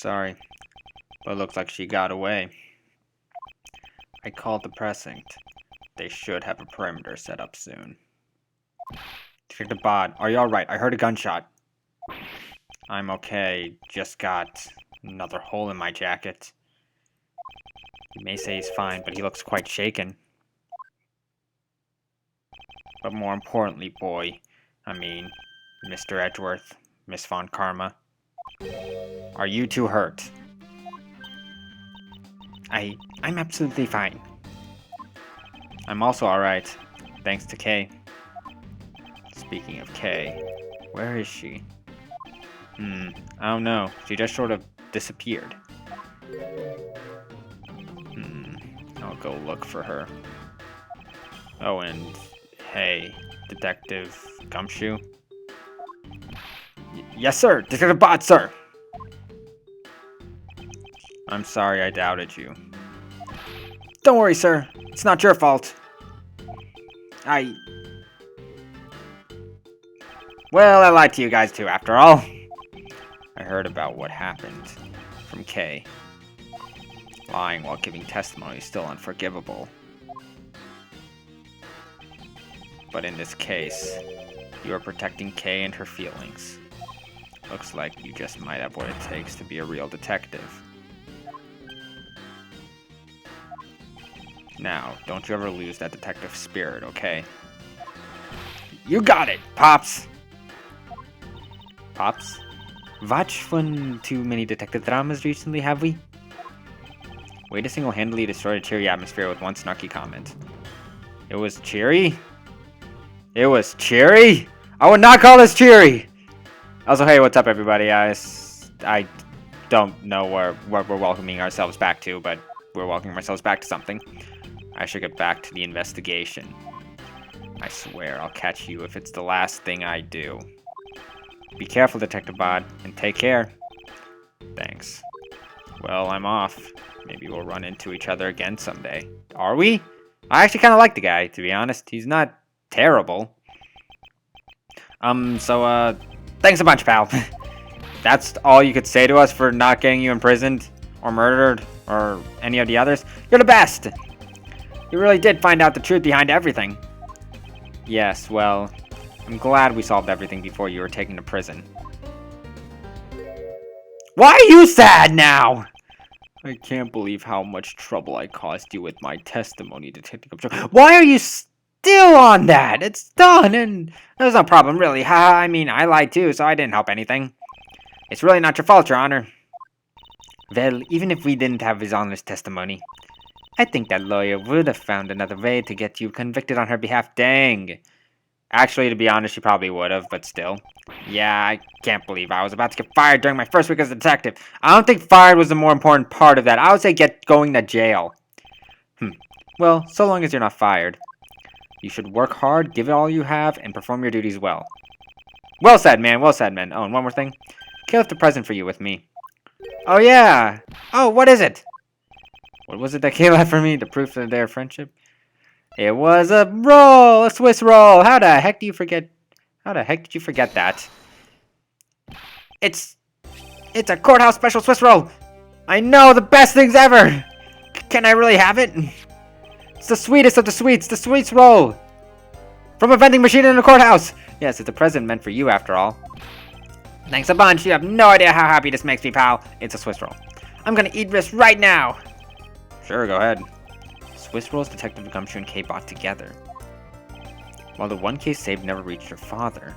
sorry, but it looks like she got away. I called the precinct. They should have a perimeter set up soon. Detective Bod, are you alright? I heard a gunshot. I'm okay. Just got another hole in my jacket. You may say he's fine, but he looks quite shaken. But more importantly, Mr. Edgeworth, Miss Von Karma, are you two hurt? I'm absolutely fine. I'm also alright, thanks to Kay. Speaking of Kay, where is she? I don't know. She just sort of disappeared. I'll go look for her. Oh, and hey, Detective Gumshoe? Yes, sir! Detective Bot, sir! I'm sorry I doubted you. Don't worry, sir. It's not your fault. Well, I lied to you guys too, after all. I heard about what happened from Kay. Lying while giving testimony is still unforgivable. But in this case, you are protecting Kay and her feelings. Looks like you just might have what it takes to be a real detective. Now, don't you ever lose that detective spirit, okay? You got it, Pops! Pops? Watched one too many detective dramas recently, have we? Way to single-handedly destroy a cheery atmosphere with one snarky comment. It was cheery? It was cheery? I would not call this cheery! Also, hey, what's up, everybody? I don't know what we're welcoming ourselves back to, but we're welcoming ourselves back to something. I should get back to the investigation. I swear, I'll catch you if it's the last thing I do. Be careful, Detective Bod, and take care. Thanks. Well, I'm off. Maybe we'll run into each other again someday. Are we? I actually kind of like the guy, to be honest. He's not terrible. Thanks a bunch, pal. That's all you could say to us for not getting you imprisoned, or murdered, or any of the others? You're the best! You really did find out the truth behind everything. Yes, well, I'm glad we solved everything before you were taken to prison. Why are you sad now? I can't believe how much trouble I caused you with my testimony, Detective Gumshoe. Why are you still on that? It's done, and there's no problem, really. I mean, I lied too, so I didn't help anything. It's really not your fault, Your Honor. Well, even if we didn't have his honest testimony, I think that lawyer would have found another way to get you convicted on her behalf. Dang. Actually, to be honest, she probably would have, but still. Yeah, I can't believe I was about to get fired during my first week as a detective. I don't think fired was the more important part of that. I would say going to jail. Well, so long as you're not fired. You should work hard, give it all you have, and perform your duties well. Well said, man. Well said, man. Oh, and one more thing. Kay left a present for you with me. Oh, yeah. Oh, what is it? What was it that Kay left for me? The proof of their friendship? It was a roll, a Swiss roll. How the heck did you forget that? It's a courthouse special Swiss roll. I know, the best things ever. Can I really have it? It's the sweetest of the sweets, the sweets roll. From a vending machine in a courthouse. Yes, it's a present meant for you after all. Thanks a bunch. You have no idea how happy this makes me, pal. It's a Swiss roll. I'm gonna eat this right now. Sure, go ahead. Swiss rolls Detective Gumshoe and Kay bought together. While the one case saved never reached her father,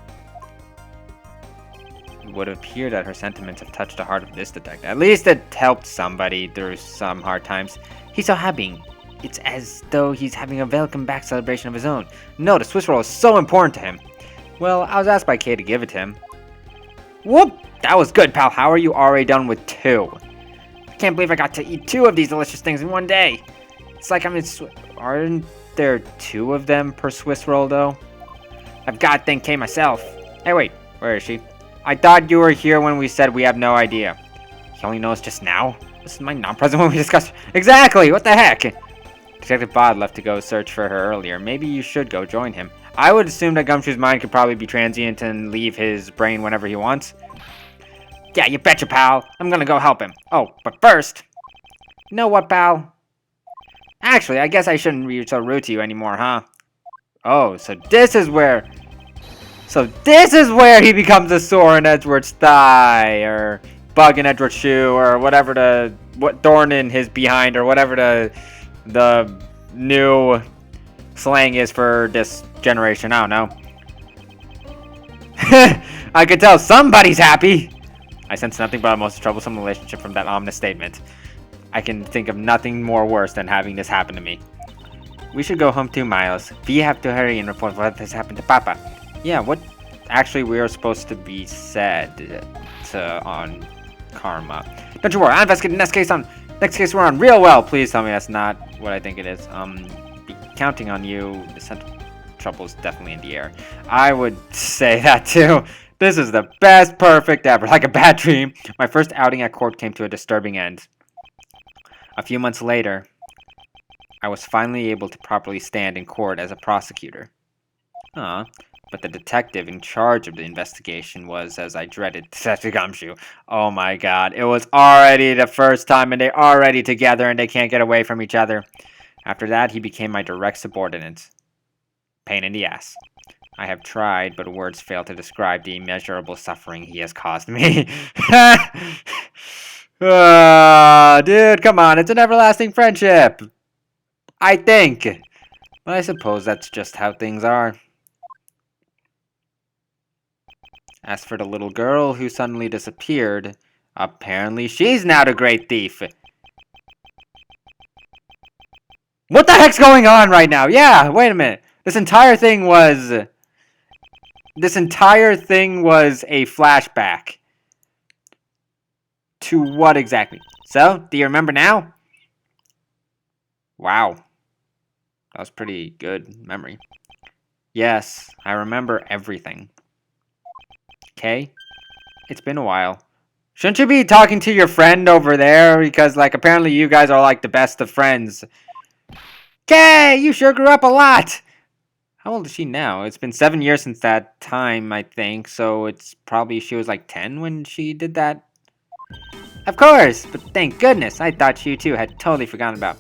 it would appear that her sentiments have touched the heart of this detective. At least it helped somebody through some hard times. He's so happy. It's as though he's having a welcome back celebration of his own. No, the Swiss roll is so important to him. Well, I was asked by Kay to give it to him. Whoop! That was good, pal. How are you already done with 2? I can't believe I got to eat 2 of these delicious things in one day. It's like I'm in aren't there 2 of them per Swiss roll, though? I've got to thank Kay myself. Hey, wait. Where is she? I thought you were here when we said we have no idea. He only knows just now? This is my non-present when we discussed... Exactly! What the heck? Detective Bod left to go search for her earlier. Maybe you should go join him. I would assume that Gumshoe's mind could probably be transient and leave his brain whenever he wants. Yeah, you betcha, pal. I'm gonna go help him. Oh, but first... You know what, pal? Actually, I guess I shouldn't be so rude to you anymore, huh? Oh, so this is where... So this is where he becomes a sore in Edgeworth's thigh, or bug in Edgeworth's shoe, or whatever what thorn in his behind, or whatever the new slang is for this generation. I don't know. I could tell somebody's happy. I sense nothing but a most troublesome relationship from that ominous statement. I can think of nothing more worse than having this happen to me. We should go home too, Miles. We have to hurry and report what has happened to Papa. Yeah, what actually we are supposed to be said on Karma. Don't you worry, I'm investigating next case we're on real well. Please tell me that's not what I think it is. Be counting on you. The sense of trouble is definitely in the air. I would say that too. This is the best perfect ever, like a bad dream. My first outing at court came to a disturbing end. A few months later, I was finally able to properly stand in court as a prosecutor. But the detective in charge of the investigation was, as I dreaded, Detective Gumshoe. Oh my god, it was already the first time and they're already together and they can't get away from each other. After that, he became my direct subordinate. Pain in the ass. I have tried, but words fail to describe the immeasurable suffering he has caused me. Dude, come on, it's an everlasting friendship. I think. But I suppose that's just how things are. As for the little girl who suddenly disappeared, apparently she's now the great thief. What the heck's going on right now? Yeah, wait a minute. This entire thing was a flashback. To what exactly? So, do you remember now? Wow. That was pretty good memory. Yes, I remember everything. Okay? It's been a while. Shouldn't you be talking to your friend over there? Because, like, apparently you guys are, like, the best of friends. Okay, you sure grew up a lot! How old is she now? It's been 7 years since that time, I think. So it's probably she was, like, 10 when she did that. Of course! But thank goodness, I thought you two had totally forgotten about.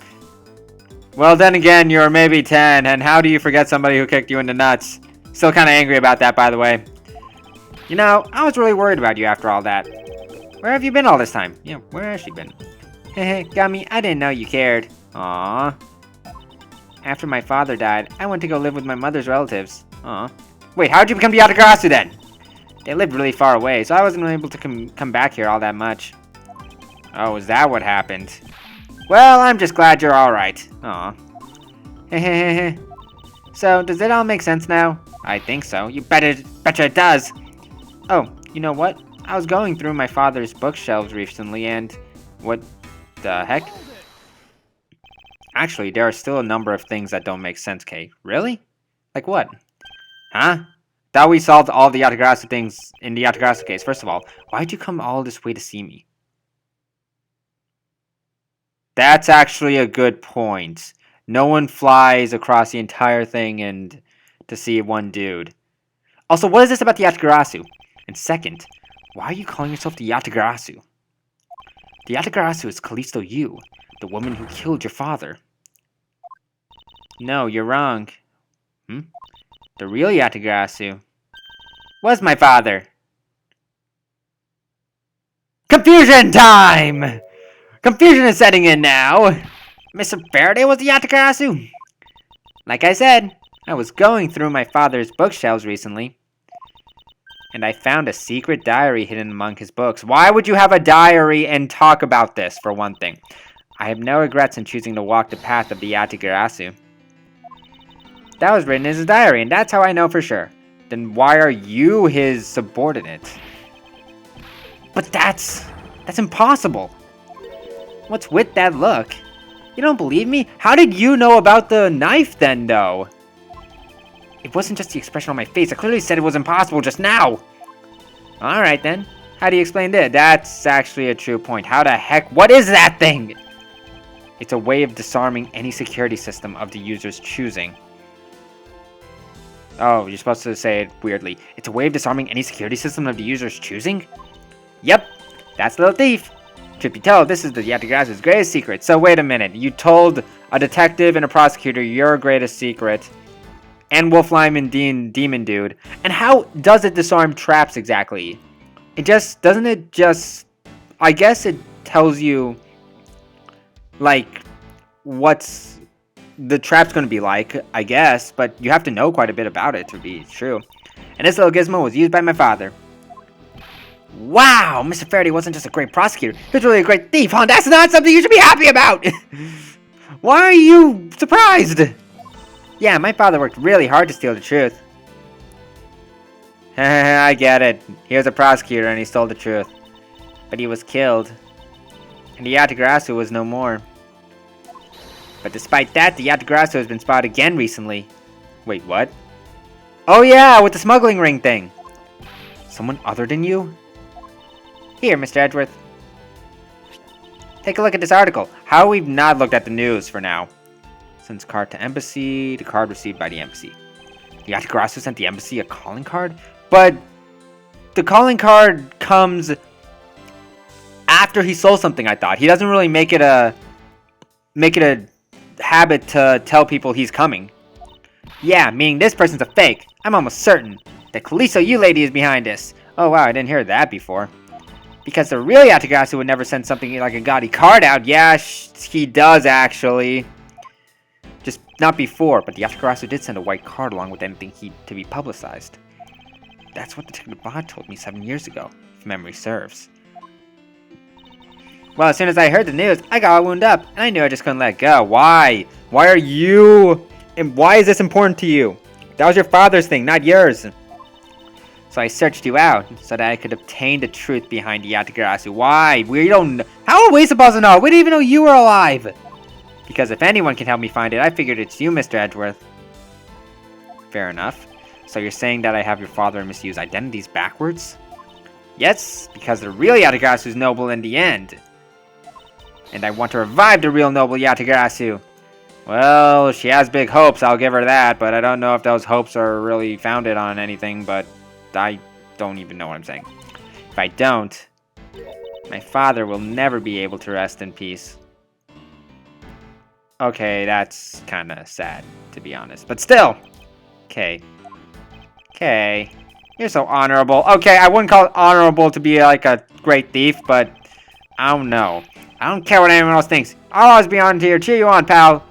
Well, then again, you're maybe 10, and how do you forget somebody who kicked you in the nuts? Still kind of angry about that, by the way. You know, I was really worried about you after all that. Where have you been all this time? Yeah, where has she been? Hehe, Gummy, I didn't know you cared. Aww. After my father died, I went to go live with my mother's relatives. Aww. Wait, how'd you become Yatagarasu then? They lived really far away, so I wasn't able to come back here all that much. Oh, is that what happened? Well, I'm just glad you're alright. Aw. Hehehehe. So, does it all make sense now? I think so. You betcha it does. Oh, you know what? I was going through my father's bookshelves recently and... What the heck? Actually, there are still a number of things that don't make sense, Kay. Really? Like what? Huh? Thought we solved all the Yatagarasu things in the Yatagarasu case. First of all, why'd you come all this way to see me? That's actually a good point. No one flies across the entire thing and to see one dude. Also, what is this about the Yatagarasu? And second, why are you calling yourself the Yatagarasu? The Yatagarasu is Callisto Yu, the woman who killed your father. No, you're wrong. The real Yatagarasu was my father. Confusion time! Confusion is setting in now. Mr. Faraday was the Yatagarasu. Like I said, I was going through my father's bookshelves recently, and I found a secret diary hidden among his books. Why would you have a diary and talk about this, for one thing? I have no regrets in choosing to walk the path of the Yatagarasu. That was written in his diary, and that's how I know for sure. Then why are you his subordinate? But that's impossible. What's with that look? You don't believe me? How did you know about the knife then, though? It wasn't just the expression on my face. I clearly said it was impossible just now. Alright then. How do you explain this? That's actually a true point. How the heck? What is that thing? It's a way of disarming any security system of the user's choosing. Oh, you're supposed to say it weirdly. It's a way of disarming any security system of the user's choosing? Yep. That's the little thief. Truth be told, this is the Yatagrasu's greatest secret. So wait a minute, you told a detective and a prosecutor your greatest secret, and Wolf Lyman Demon Dude, and how does it disarm traps exactly? Doesn't it just, I guess it tells you, like, what's the trap's going to be like, I guess, but you have to know quite a bit about it to be true. And this little gizmo was used by my father. Wow, Mr. Faraday wasn't just a great prosecutor, he was really a great thief, huh? That's not something you should be happy about! Why are you surprised? Yeah, my father worked really hard to steal the truth. I get it. He was a prosecutor and he stole the truth. But he was killed. And the Yatagrasu was no more. But despite that, the Yatagrasu has been spotted again recently. Wait, what? Oh yeah, with the smuggling ring thing. Someone other than you? Here, Mr. Edgeworth. Take a look at this article. How we've not looked at the news for now. Sends card to embassy. The card received by the embassy. The Yatagrasu sent the embassy a calling card? But the calling card comes after he sold something, I thought. He doesn't really make it a habit to tell people he's coming. Yeah, meaning this person's a fake. I'm almost certain that Kaliso, you lady, is behind this. Oh wow, I didn't hear that before. Because the real Yatagrasu would never send something like a gaudy card out. Yeah, he does actually. Just not before, but the Yatagrasu did send a white card along with anything to be publicized. That's what Detective Bond told me 7 years ago, if memory serves. Well, as soon as I heard the news, I got all wound up, and I knew I just couldn't let go. Why? Why are you... And why is this important to you? That was your father's thing, not yours. So I searched you out, so that I could obtain the truth behind the Yatagrasu. Why? We don't know. How are we supposed to know? We didn't even know you were alive. Because if anyone can help me find it, I figured it's you, Mr. Edgeworth. Fair enough. So you're saying that I have your father misuse identities backwards? Yes, because the real Yatagrasu is noble in the end. And I want to revive the real noble Yatagrasu. Well, she has big hopes, I'll give her that, but I don't know if those hopes are really founded on anything, but I don't even know what I'm saying. If I don't, my father will never be able to rest in peace. Okay, that's kinda sad, to be honest, but still! Okay. Okay. You're so honorable. Okay, I wouldn't call it honorable to be like a great thief, but I don't know. I don't care what anyone else thinks. I'll always be on here. Cheer you on, pal.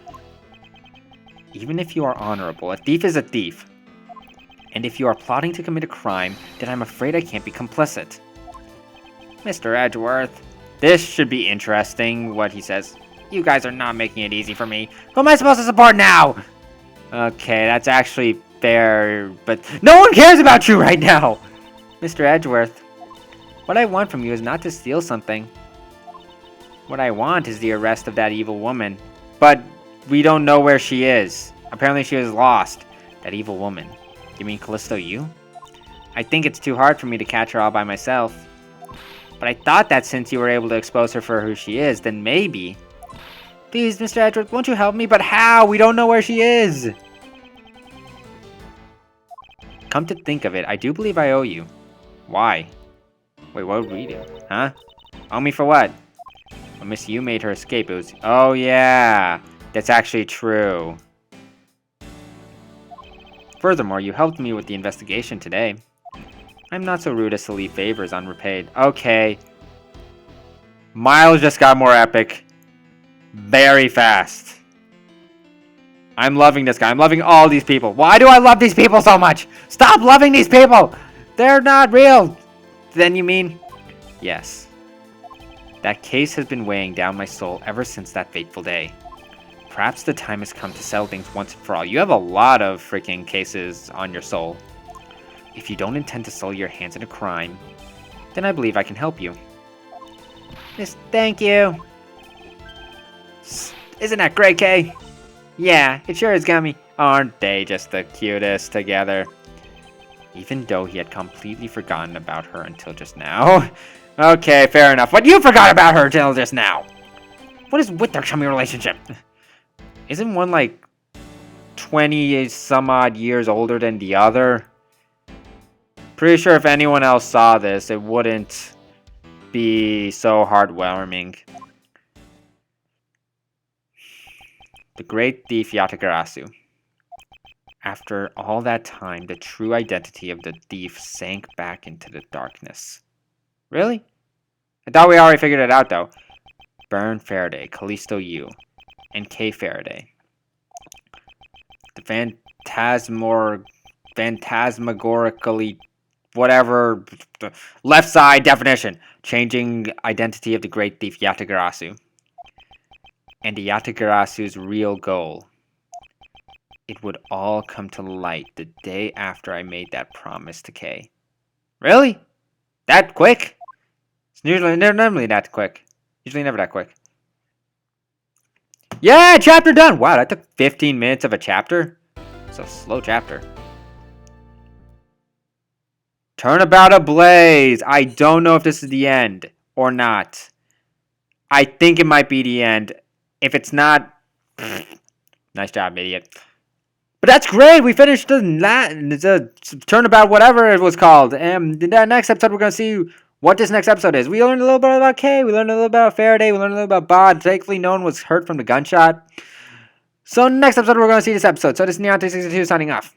Even if you are honorable, a thief is a thief. And if you are plotting to commit a crime, then I'm afraid I can't be complicit. Mr. Edgeworth, this should be interesting, what he says. You guys are not making it easy for me. Who am I supposed to support now? Okay, that's actually fair, but no one cares about you right now! Mr. Edgeworth, what I want from you is not to steal something. What I want is the arrest of that evil woman. But we don't know where she is. Apparently she was lost. That evil woman. You mean Callisto you? I think it's too hard for me to catch her all by myself. But I thought that since you were able to expose her for who she is, then maybe... Please, Mr. Edgeworth, won't you help me? But how? We don't know where she is! Come to think of it, I do believe I owe you. Why? Wait, what would we do? Huh? Owe me for what? Well, Miss Yu made her escape. It was... Oh, yeah. That's actually true. Furthermore, you helped me with the investigation today. I'm not so rude as to leave favors unrepaid. Okay. Miles just got more epic. Very fast. I'm loving this guy. I'm loving all these people. Why do I love these people so much? Stop loving these people! They're not real! Then you mean... Yes. That case has been weighing down my soul ever since that fateful day. Perhaps the time has come to settle things once and for all. You have a lot of freaking cases on your soul. If you don't intend to sully your hands in a crime, then I believe I can help you. Yes, thank you. Isn't that great, Kay? Yeah, it sure has got me. Aren't they just the cutest together? Even though he had completely forgotten about her until just now. Okay, fair enough. But you forgot about her until just now. What is with their chummy relationship? Isn't one like 20 some odd years older than the other? Pretty sure if anyone else saw this, it wouldn't be so heartwarming. The great thief Yatagarasu. After all that time, the true identity of the thief sank back into the darkness. Really? I thought we already figured it out, though. Byrne Faraday, Callisto U, and Kay Faraday. The phantasmagorically whatever left side definition. Changing identity of the great thief Yatagarasu. And Yatagarasu's real goal. It would all come to light the day after I made that promise to Kay. Really? That quick? It's usually normally that quick. Usually never that quick. Yeah, chapter done. Wow, that took 15 minutes of a chapter. It's a slow chapter. Turnabout ablaze. I don't know if this is the end or not. I think it might be the end. If it's not, nice job, idiot. But that's great. We finished the turnabout, whatever it was called. And in that next episode, we're going to see what this next episode is. We learned a little bit about Kay. We learned a little about Faraday. We learned a little about Bod. Thankfully, no one was hurt from the gunshot. So next episode, we're going to see this episode. So this is Neon362 signing off.